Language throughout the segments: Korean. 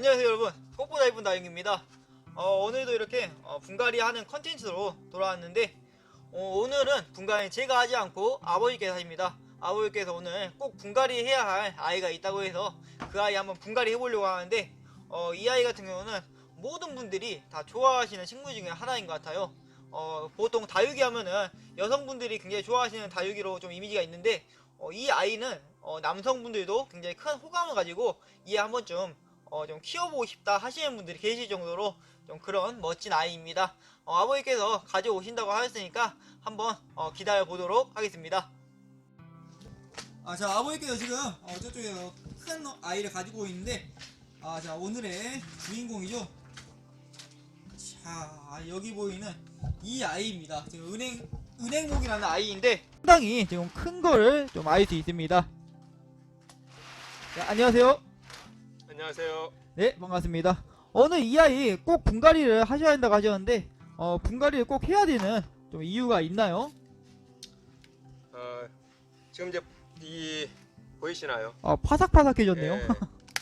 안녕하세요 여러분, 꽃보다 이쁜 다영입니다. 오늘도 이렇게 분갈이 하는 컨텐츠로 돌아왔는데, 오늘은 분갈이 제가 하지 않고 아버지께서 하십니다. 아버지께서 오늘 꼭 분갈이 해야 할 아이가 있다고 해서 그 아이 한번 분갈이 해보려고 하는데, 이 아이 같은 경우는 모든 분들이 다 좋아하시는 식물 중에 하나인 것 같아요. 보통 다육이 하면은 여성분들이 굉장히 좋아하시는 다육이로 좀 이미지가 있는데, 이 아이는 남성분들도 굉장히 큰 호감을 가지고 이 아이 한번 좀 키워보고 싶다 하시는 분들이 계실 정도로 좀 그런 멋진 아이입니다. 아버지께서 가져오신다고 하셨으니까 한번 기다려 보도록 하겠습니다. 자, 아버지께서 지금 저쪽에 큰 아이를 가지고 있는데, 자, 오늘의 주인공이죠. 자, 여기 보이는 이 아이입니다. 지금 은행목이라는 아이인데 상당히 지금 큰 거를 좀 알 수 있습니다. 자, 안녕하세요. 안녕하세요. 네, 반갑습니다. 오늘 이 아이 꼭 분갈이를 하셔야 한다고 하셨는데, 분갈이를 꼭 해야 되는 좀 이유가 있나요? 지금 이제 이 보이시나요? 파삭파삭해졌네요. 예,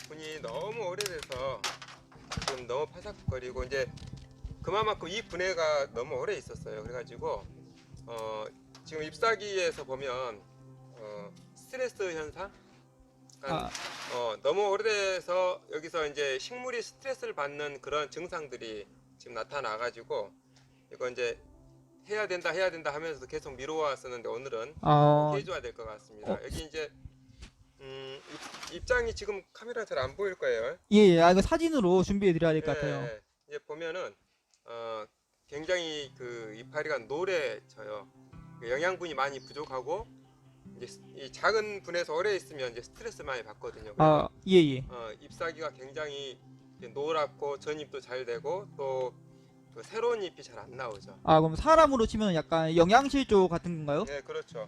분이 너무 오래돼서 지금 너무 파삭거리고 이제 그만큼 이 분해가 너무 오래 있었어요. 그래가지고 지금 잎사귀에서 보면 스트레스 현상? 너무 오래돼서 여기서 이제 식물이 스트레스를 받는 그런 증상들이 지금 나타나가지고 이거 이제 해야 된다 하면서 계속 미뤄왔었는데 오늘은 해줘야 될 것 같습니다. 여기 이제 입장이 지금 카메라 잘 안 보일 거예요. 예, 이거 사진으로 준비해 드려야 될 것 같아요. 이제 보면은 굉장히 그 이파리가 노래져요. 영양분이 많이 부족하고 이제 이 작은 분에서 오래 있으면 이제 스트레스 많이 받거든요. 그래서 예. 잎사귀가 굉장히 노랗고 전잎도 잘 되고 또 그 새로운 잎이 잘 안 나오죠. 그럼 사람으로 치면 약간 영양실조 같은 건가요? 네, 그렇죠.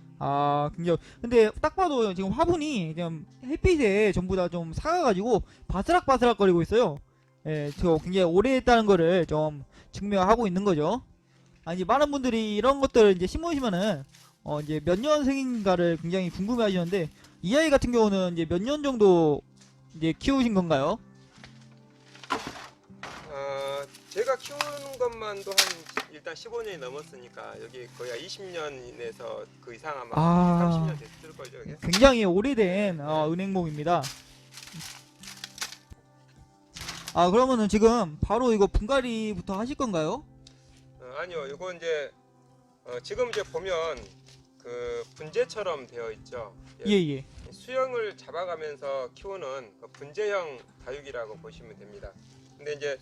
굉장히. 근데 딱 봐도 지금 화분이 지금 햇빛에 전부 다 좀 사가가지고 바스락바스락거리고 있어요. 예, 저 굉장히 오래했다는 거를 좀 증명하고 있는 거죠. 이제 많은 분들이 이런 것들을 이제 심으시면은 이제 몇 년생인가를 굉장히 궁금해 하시는데, 이 아이 같은 경우는 이제 몇 년 정도 이제 키우신 건가요? 제가 키우는 것만도 일단 15년이 넘었으니까 여기 거의 20년에서 그 이상 아마 30년 됐을걸요. 이게? 굉장히 오래된 은행목입니다. 그러면은 지금 바로 이거 분갈이부터 하실 건가요? 아니요, 이거 이제 지금 이제 보면 그 분재처럼 되어 있죠. 예. 수영을 잡아가면서 키우는 그 분재형 다육이라고 보시면 됩니다. 근데 이제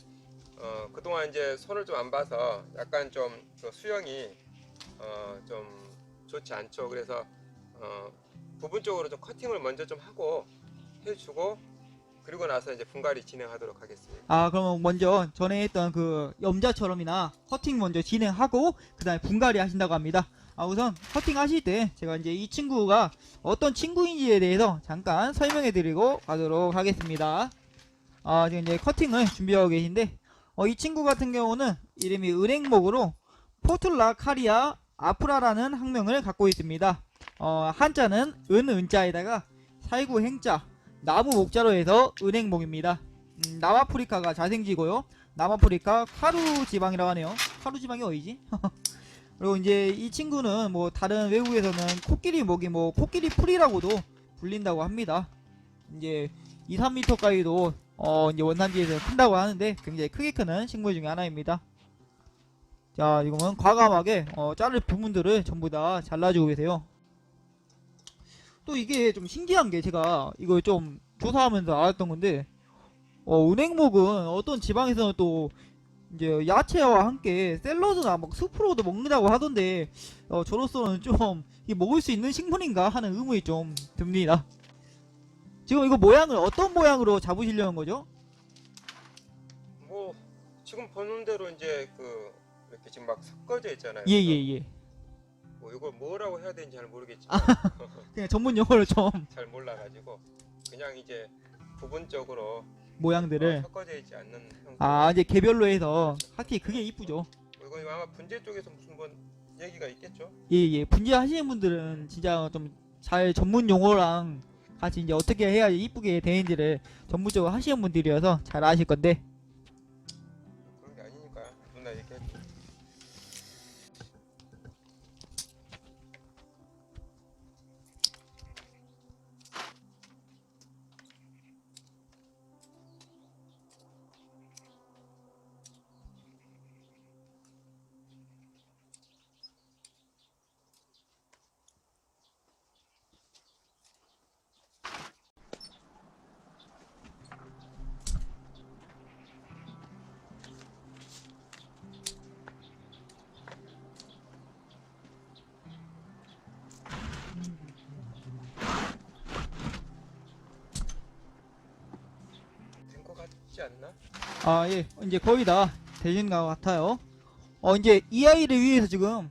그동안 이제 손을 좀 안 봐서 약간 좀 그 수영이 좀 좋지 않죠. 그래서 부분적으로 좀 커팅을 먼저 좀 하고 해주고 그리고 나서 이제 분갈이 진행하도록 하겠습니다. 그러면 먼저 전에 했던 그 염자처럼이나 커팅 먼저 진행하고 그 다음에 분갈이 하신다고 합니다. 우선 커팅 하실 때 제가 이제 이 친구가 어떤 친구인지에 대해서 잠깐 설명해 드리고 가도록 하겠습니다. 지금 이제 커팅을 준비하고 계신데, 이 친구 같은 경우는 이름이 은행목으로 포툴라카리아 아프라라는 학명을 갖고 있습니다. 한자는 은자에다가 살구 행자, 나무 목자로 해서 은행목입니다. 남아프리카가 자생지고요. 남아프리카 카루 지방이라고 하네요. 카루 지방이 어디지? 그리고 이제 이 친구는 뭐 다른 외국에서는 코끼리 목이 뭐 코끼리 풀이라고도 불린다고 합니다. 이제 2-3m까지도 이제 원산지에서 큰다고 하는데 굉장히 크게 크는 식물 중에 하나입니다. 자, 이거는 과감하게 자를 부분들을 전부 다 잘라주고 계세요. 또 이게 좀 신기한 게, 제가 이걸 좀 조사하면서 알았던 건데, 은행목은 어떤 지방에서는 또 이제 야채와 함께 샐러드나 막 수프로도 먹는다고 하던데, 저로서는 좀 이게 먹을 수 있는 식물인가 하는 의문이 좀 듭니다. 지금 이거 모양을 어떤 모양으로 잡으시려는 거죠? 뭐 지금 보는 대로 이제 이렇게 지금 막 섞어져 있잖아요. 예. 뭐 이걸 뭐라고 해야 되는지 잘 모르겠지만 그냥 전문 용어를 좀 잘 몰라가지고 그냥 이제 부분적으로 모양들을 섞어져 있지 않는 형태. 이제 개별로 해서 확실히 그게 이쁘죠. 이거 아마 분재 쪽에서 무슨 뭐 얘기가 있겠죠. 예. 분재 하시는 분들은 진짜 좀 잘 전문 용어랑 같이 이제 어떻게 해야 이쁘게 되는지를 전문적으로 하시는 분들이어서 잘 아실 건데. 그런 게 아니니까 누나 이렇게 된 거 같지 않나? 아, 예. 이제 거의 다 되신 것 같아요. 이제 이 아이를 위해서 지금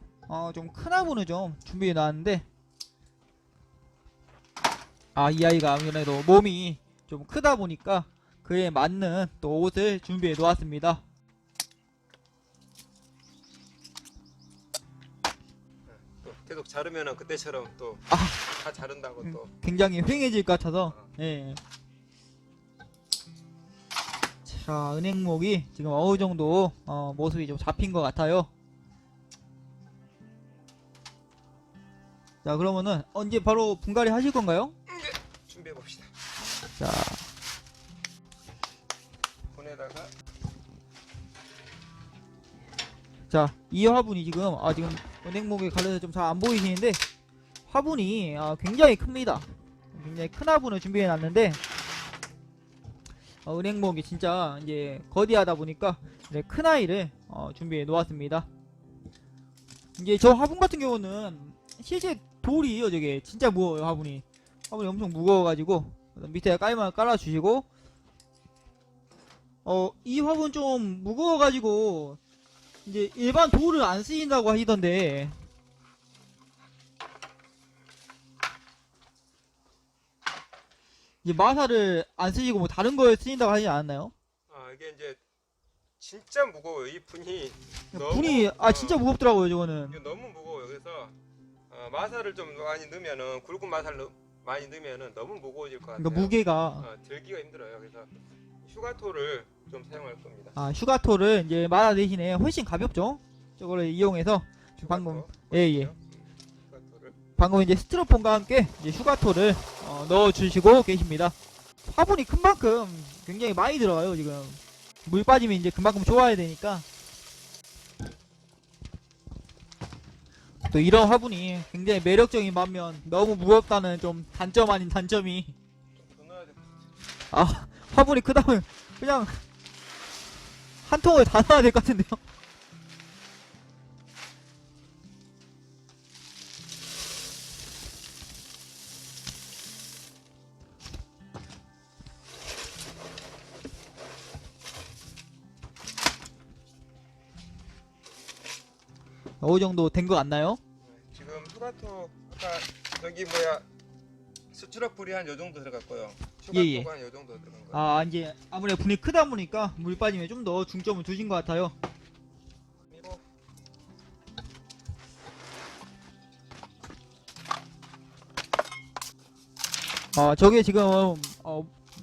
좀 큰 화분을 좀 준비해 놨는데, 이 아이가 아무래도 몸이 좀 크다 보니까 그에 맞는 또 옷을 준비해 놓았습니다. 또 계속 자르면은 그때처럼 또 다 자른다고 또 굉장히 휑해질 것 같아서. 어. 예. 자, 은행목이 지금 어느 정도 모습이 좀 잡힌 것 같아요. 자, 그러면은 이제 바로 분갈이 하실 건가요? 준비해 봅시다. 자, 보내다가 자, 이 화분이 지금 지금 은행목에 갈려서 좀 잘 안 보이시는데, 화분이 굉장히 큽니다. 굉장히 큰 화분을 준비해 놨는데, 은행목이 진짜 이제 거대하다 보니까 이제 큰 아이를 준비해 놓았습니다. 이제 저 화분 같은 경우는 실제 돌이에요. 저게 진짜 무거워요. 화분이 엄청 무거워가지고 밑에 깔만 깔아주시고, 이 화분 좀 무거워가지고 이제 일반 돌을 안 쓰인다고 하시던데, 이제 마사를 안 쓰시고 뭐 다른 거에 쓰인다고 하지 않았나요? 이게 이제 진짜 무거워요. 이 분이 분이 진짜 무겁더라고요. 저거는. 이게 너무 무거워요. 그래서 마사를 좀 많이 넣으면은 굵은 마사를 많이 넣으면은 너무 무거워질 것 같아요. 그러니까 무게가 들기가 힘들어요. 그래서 휴가토를 좀 사용할 겁니다. 휴가토를 이제 마사 대신에 훨씬 가볍죠. 저거를 이용해서 지금 방금 예예 휴가토를 방금 이제 스티로폼과 함께 이제 휴가토를 넣어주시고 계십니다. 화분이 큰 만큼 굉장히 많이 들어가요. 지금 물 빠지면 이제 그만큼 좋아야 되니까. 또 이런 화분이 굉장히 매력적인 반면 너무 무겁다는 좀 단점 아닌 단점이, 더 넣어야 될 것 같아요. 화분이 크다면 그냥 한 통을 다 넣어야 될 것 같은데요. 어느 정도 된 것 같나요? 지금 휴가토 아까 저기 수추럭 불이 한 요 정도 들어갔고요. 예. 휴가토가 한 요 정도 들어간 거예요. 이제 아무래도 분이 크다 보니까 물 빠짐에 좀 더 중점을 두신 것 같아요. 그리고 저게 지금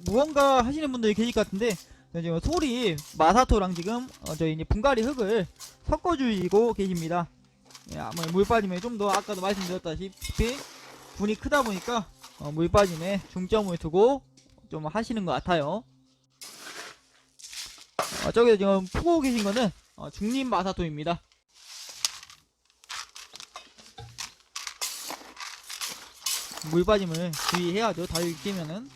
무언가 하시는 분들이 계실 것 같은데, 지금 소리 마사토랑 지금 저희 이제 분갈이 흙을 섞어주시고 계십니다. 예, 아마 물 빠짐에 좀 더 아까도 말씀드렸다시피 분이 크다 보니까 물 빠짐에 중점을 두고 좀 하시는 것 같아요. 저기 지금 푸고 계신 거는 중립 마사토입니다. 물 빠짐을 주의해야죠. 다육이 끼면은.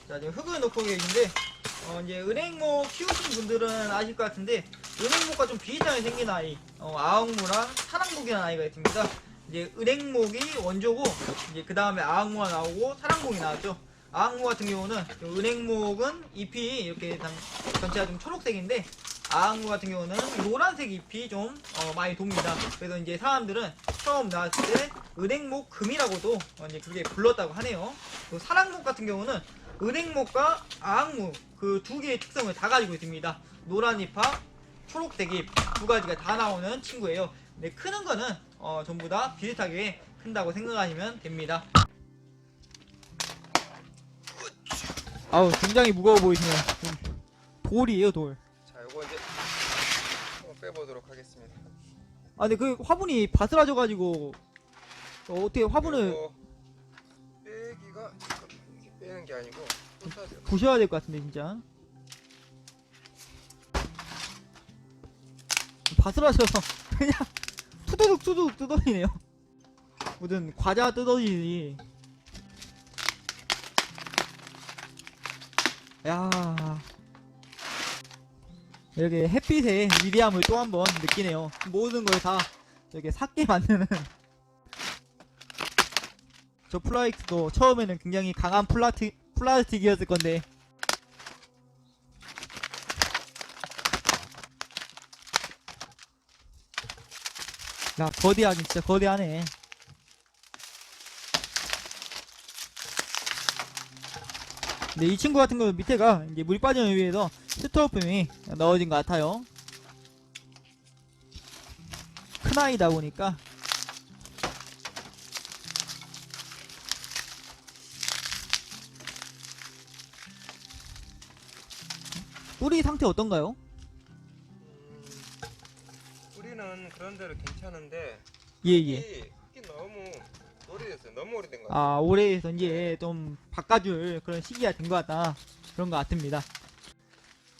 자, 지금 흙을 넣고 계신데, 이제 은행목 키우시는 분들은 아실 것 같은데, 은행목과 좀 비슷하게 생긴 아이, 아흥무랑 사랑목이라는 아이가 있습니다. 이제 은행목이 원조고, 이제 그 다음에 아흥무가 나오고 사랑목이 나왔죠. 아흥무 같은 경우는 은행목은 잎이 이렇게 전체가 좀 초록색인데, 아흥무 같은 경우는 노란색 잎이 좀 많이 돕니다. 그래서 이제 사람들은 처음 나왔을 때 은행목 금이라고도 이제 그게 불렀다고 하네요. 또 사랑목 같은 경우는 은행목과 아흥무 그 두 개의 특성을 다 가지고 있습니다. 노란 잎과 초록색 잎 두 가지가 다 나오는 친구예요. 네, 크는 거는 전부 다 비슷하게 큰다고 생각하시면 됩니다. 아우, 굉장히 무거워 보이시네요. 돌이에요, 돌. 자, 요거 이제 한번 빼보도록 하겠습니다. 아, 근데 그 화분이 바스라져가지고 어떻게 화분을 요거 빼기가 이렇게 빼는 게 아니고 꽂아야 돼요. 부셔야 될 것 같은데 진짜. 바스라져서 그냥 투두둑 뜯어지네요. 무슨 과자 뜯어지니. 야, 이렇게 햇빛의 위대함을 또 한 번 느끼네요. 모든 걸 다 이렇게 삭게 만드는. 저 플라이크도 처음에는 굉장히 강한 플라스틱이었을 건데, 야, 거대하긴 진짜 거대하네. 근데 이 친구 같은 경우 밑에가 이제 물 빠짐에 의해서 스토어품이 넣어진 것 같아요. 큰 아이다 보니까. 뿌리 상태 어떤가요? 뿌리는 그런 대로 괜찮은데 예예. 흙이 너무 오래됐어요. 너무 오래된 것 같아요. 아, 올해에서 이제 좀 바꿔줄 그런 시기가 된 것 같다. 그런 것 같습니다.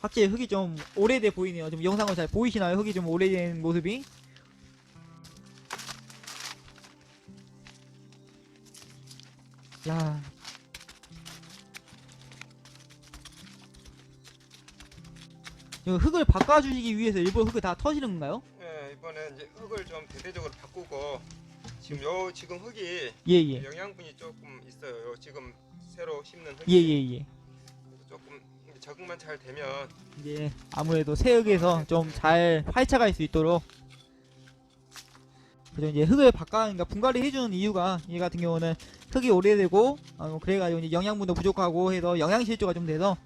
확실히 흙이 좀 오래돼 보이네요. 좀 영상으로 잘 보이시나요? 흙이 좀 오래된 모습이. 야, 이거 흙을 바꿔주시기 위해서 일부러 흙을 다 터시는 건가요? 네, 이번에 이제 흙을 좀 대대적으로 바꾸고 지금 흙이 예예. 영양분이 조금 있어요. 요 지금 새로 심는 흙이 예예예. 조금 이제 적응만 잘 되면 이제 아무래도 새 흙에서 좀 잘 활착할 수 있도록. 그래서 이제 흙을 그러니까 분갈이 해주는 이유가 얘 같은 경우는 흙이 오래되고 그래가지고 이제 영양분도 부족하고 해서 영양 실조가 좀 돼서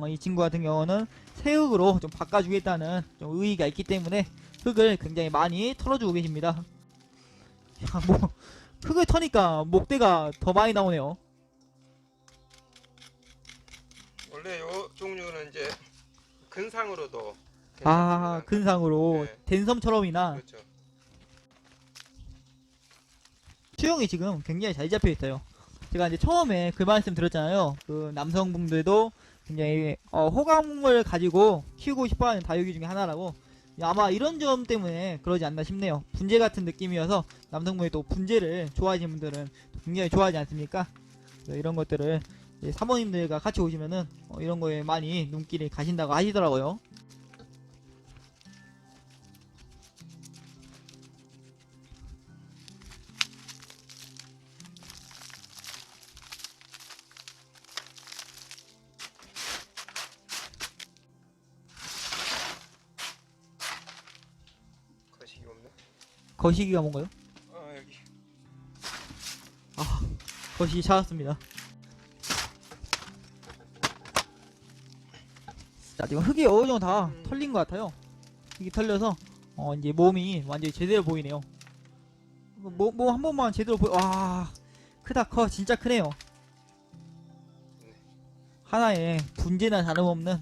이 친구 같은 경우는 새 흙으로 좀 바꿔주겠다는 좀 의의가 있기 때문에 흙을 굉장히 많이 털어주고 계십니다. 야, 뭐 흙을 터니까 목대가 더 많이 나오네요. 원래 요 종류는 이제 근상으로도 아, 괜찮습니다. 근상으로 네. 댄섬처럼이나. 그렇죠. 수영이 지금 굉장히 잘 잡혀 있어요. 제가 이제 처음에 그 말씀 드렸잖아요. 그 남성분들도 굉장히 호감을 가지고 키우고 싶어하는 다육이 중에 하나라고. 아마 이런 점 때문에 그러지 않나 싶네요. 분재 같은 느낌이어서 남성분이 또 분재를 좋아하시는 분들은 굉장히 좋아하지 않습니까? 그래서 이런 것들을 이제 사모님들과 같이 오시면은 이런 거에 많이 눈길이 가신다고 하시더라고요. 거식이 없네. 거시기가 뭔가요? 여기. 거시기 찾았습니다. 자, 지금 흙이 어느 정도 다 털린 것 같아요. 흙이 털려서 이제 몸이 완전히 제대로 보이네요. 몸 한 번만 제대로 와, 크다 커. 진짜 크네요. 하나의 분재나 다름없는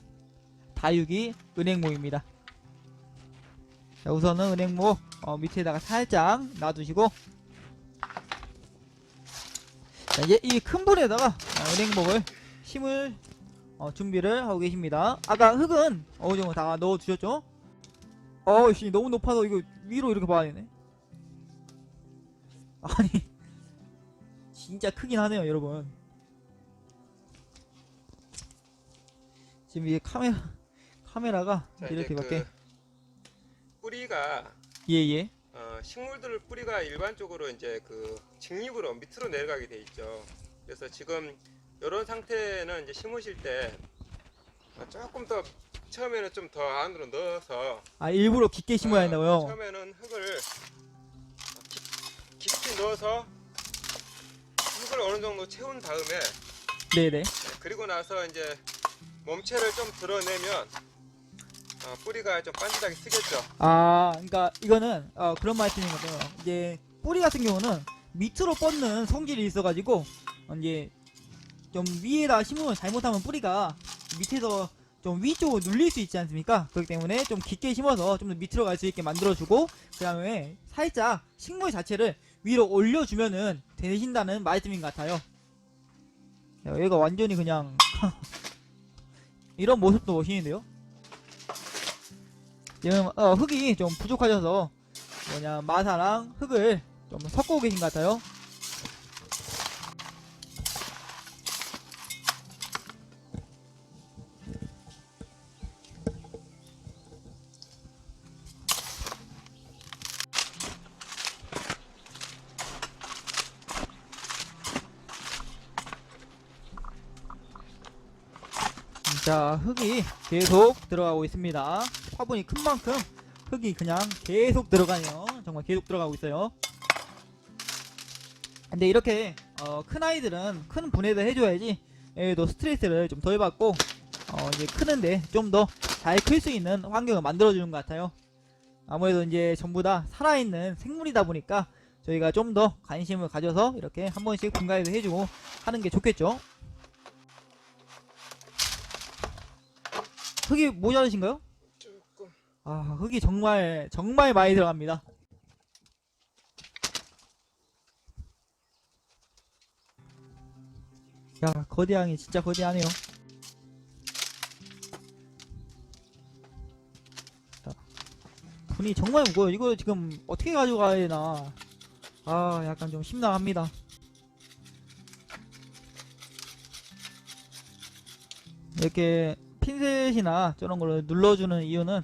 다육이 은행모입니다. 자, 우선은 은행모 밑에다가 살짝 놔두시고, 자, 이제 이 큰 불에다가 은행목을 심을 준비를 하고 계십니다. 아까 흙은 어느 정도 다 넣어주셨죠? 씨, 너무 높아서 이거 위로 이렇게 봐야 되네. 아니, 진짜 크긴 하네요, 여러분. 지금 이게 카메라가 자, 이렇게 이제 밖에. 뿌리가 예예. 식물들 뿌리가 일반적으로 이제 그 직립으로 밑으로 내려가게 돼 있죠. 그래서 지금 이런 상태는 이제 심으실 때 조금 더 처음에는 좀 더 안으로 넣어서 일부러 깊게 심어야 한다고요? 처음에는 흙을 깊이 넣어서 흙을 어느 정도 채운 다음에 네네. 그리고 나서 이제 몸체를 좀 드러내면 뿌리가 좀 반듯하게 쓰겠죠. 아, 그러니까 이거는 그런 말씀인 거죠. 이제 뿌리 같은 경우는 밑으로 뻗는 성질이 있어가지고 이제 좀 위에다 심으면 잘못하면 뿌리가 밑에서 좀 위쪽으로 눌릴 수 있지 않습니까? 그렇기 때문에 좀 깊게 심어서 좀 더 밑으로 갈 수 있게 만들어주고 그 다음에 살짝 식물 자체를 위로 올려주면은 되신다는 말씀인 것 같아요. 야, 얘가 완전히 그냥 이런 모습도 멋있는데요. 지금 흙이 좀 부족하셔서 마사랑 흙을 좀 섞고 계신 것 같아요. 자, 흙이 계속 들어가고 있습니다. 화분이 큰 만큼 흙이 그냥 계속 들어가네요. 정말 계속 들어가고 있어요. 근데 이렇게 큰 아이들은 큰 분해를 해줘야지 얘도 스트레스를 좀 덜 받고 이제 크는데 좀 더 잘 클 수 있는 환경을 만들어주는 것 같아요. 아무래도 이제 전부 다 살아있는 생물이다 보니까 저희가 좀 더 관심을 가져서 이렇게 한 번씩 분갈이도 해주고 하는 게 좋겠죠. 흙이 모자르신가요? 조금. 아, 흙이 정말 많이 들어갑니다. 야, 거대양이 진짜 거대하네요. 자, 분이 정말 무거워요. 이거 지금 어떻게 가져가야 되나. 아, 약간 좀 심란합니다. 이렇게 핀셋이나 저런 걸로 눌러주는 이유는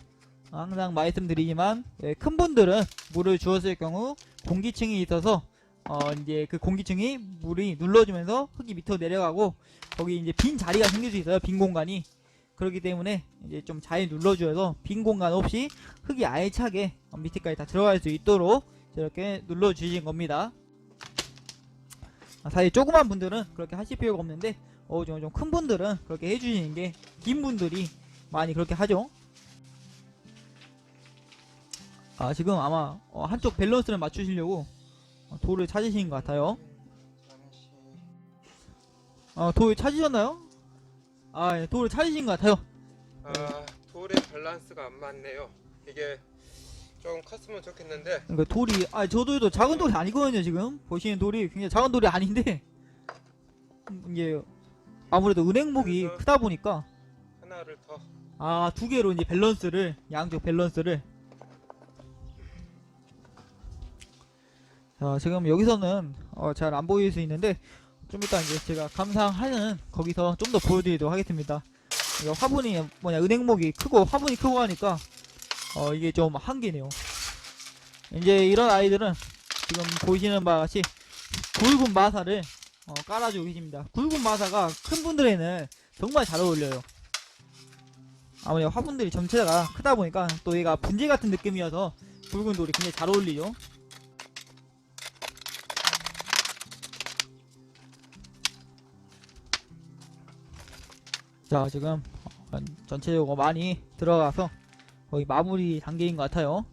항상 말씀드리지만 큰 분들은 물을 주었을 경우 공기층이 있어서 이제 그 공기층이 물이 눌러주면서 흙이 밑으로 내려가고 거기 이제 빈 자리가 생길 수 있어요. 빈 공간이. 그렇기 때문에 이제 좀 잘 눌러줘서 빈 공간 없이 흙이 알차게 밑에까지 다 들어갈 수 있도록 이렇게 눌러주신 겁니다. 사실 조그만 분들은 그렇게 하실 필요가 없는데 좀 큰 분들은 그렇게 해주시는 게 긴 분들이 많이 그렇게 하죠. 지금 아마 한쪽 밸런스를 맞추시려고 돌을 찾으시는 것 같아요. 돌 찾으셨나요? 예, 돌을 찾으신 것 같아요. 돌의 밸런스가 안 맞네요. 이게 좀 컸으면 좋겠는데. 그러니까 돌이 저 돌도 작은 돌이 아니거든요. 지금 보시는 돌이 굉장히 작은 돌이 아닌데 이게 아무래도 은행목이 그래서 크다 보니까 하나를 더. 두 개로 이제 밸런스를 양쪽 밸런스를 자, 지금 여기서는 잘 안 보일 수 있는데 좀 이따 이제 제가 감상하는 거기서 좀 더 보여드리도록 하겠습니다. 이거 화분이 은행목이 크고 화분이 크고 하니까 이게 좀 한계네요. 이제 이런 아이들은 지금 보시는 바와 같이 굵은 마사를 깔아주고 계십니다. 굵은 마사가 큰 분들에는 정말 잘 어울려요. 아무래도 화분들이 전체가 크다 보니까 또 얘가 분재 같은 느낌이어서 굵은 돌이 굉장히 잘 어울리죠. 자, 지금 전체적으로 많이 들어가서 거의 마무리 단계인 것 같아요.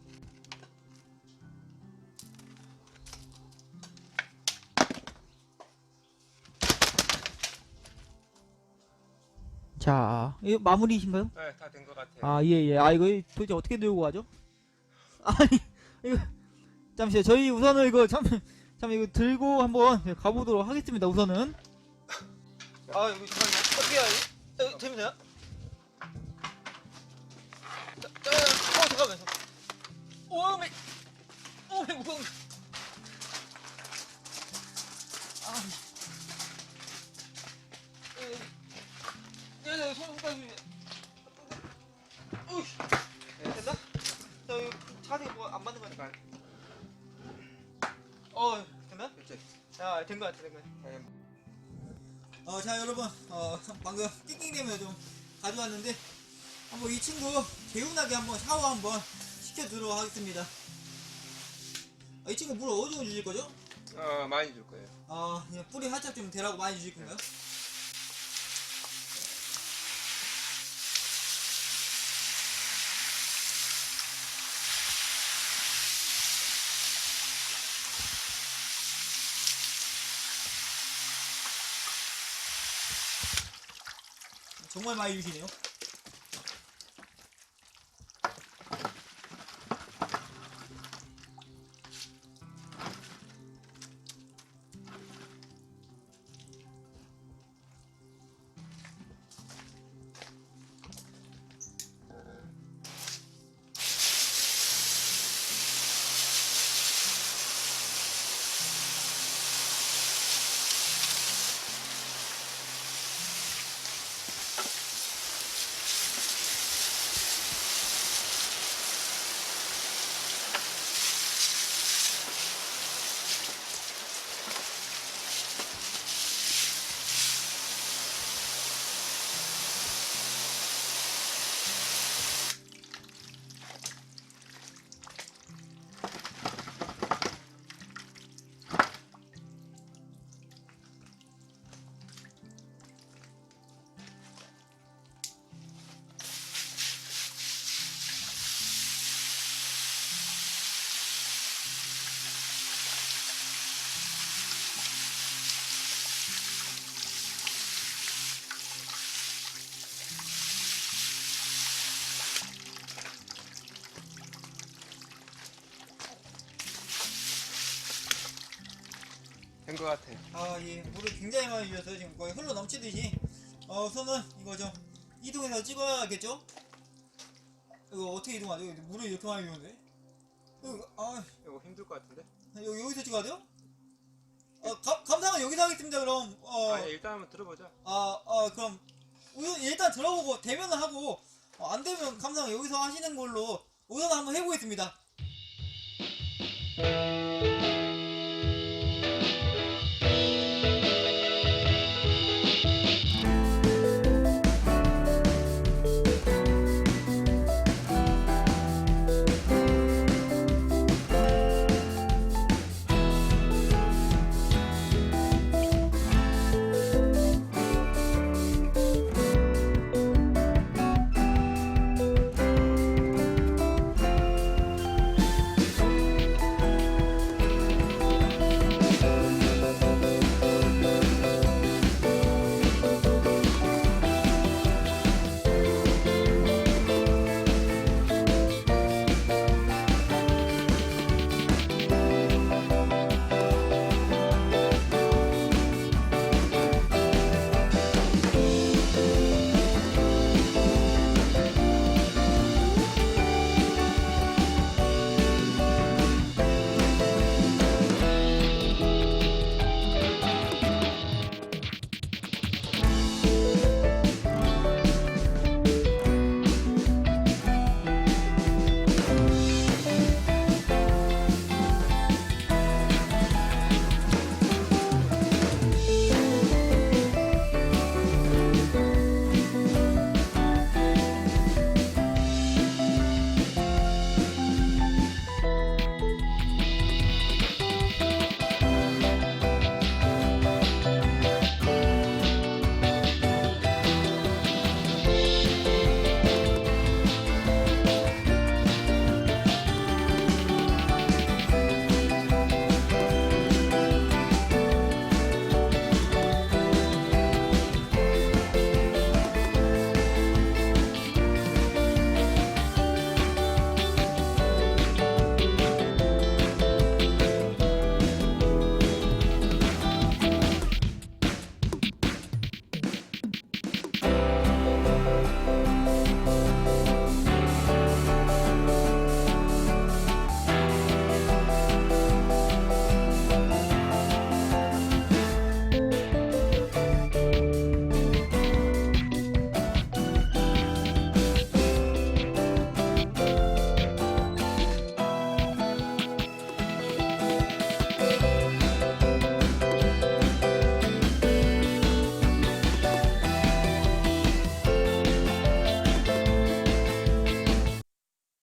자, 이거 마무리이신가요? 네, 다 된 것 같아요. 예. 이거 도대체 어떻게 들고 가죠? 아니, 이거 잠시만요. 저희 우선은 이거 참 이거 들고 한번 가보도록 하겠습니다. 우선은. 이거 잠깐만요. 어떻게 해야 돼? 재밌나요? 잠깐만요. 오메 무거운. 손가락이. 됐나? 자, 이거 자세히 뭐 안 맞는 거니까. 됐나? 자, 된 거 같아, 자, 여러분, 방금 낑낑대면 좀 가져왔는데, 한번 이 친구 개운하게 한번 샤워 한번 시켜주도록 하겠습니다. 이 친구 물 어느 정도 주실 거죠? 많이 줄 거예요. 그냥 뿌리 살짝 좀 대라고 많이 주실 건가요? 정말 많이 주시네요. 된 것 같아요. 아, 예. 물을 굉장히 많이 주셔서 지금 거의 흘러 넘치듯이. 우선은 이거 좀 이동해서 찍어야겠죠? 이거 어떻게 이동하죠? 물을 이렇게 많이 주는데? 이거 힘들 것 같은데? 여기서 찍어야 돼요? 감상은 여기서 하겠습니다. 그럼 일단 한번 들어보자. 그럼 우선 일단 들어보고 되면 하고 안 되면 감상 여기서 하시는 걸로 우선 한번 해보겠습니다.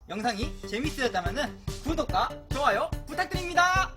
영상이 재밌으셨다면 구독과 좋아요 부탁드립니다.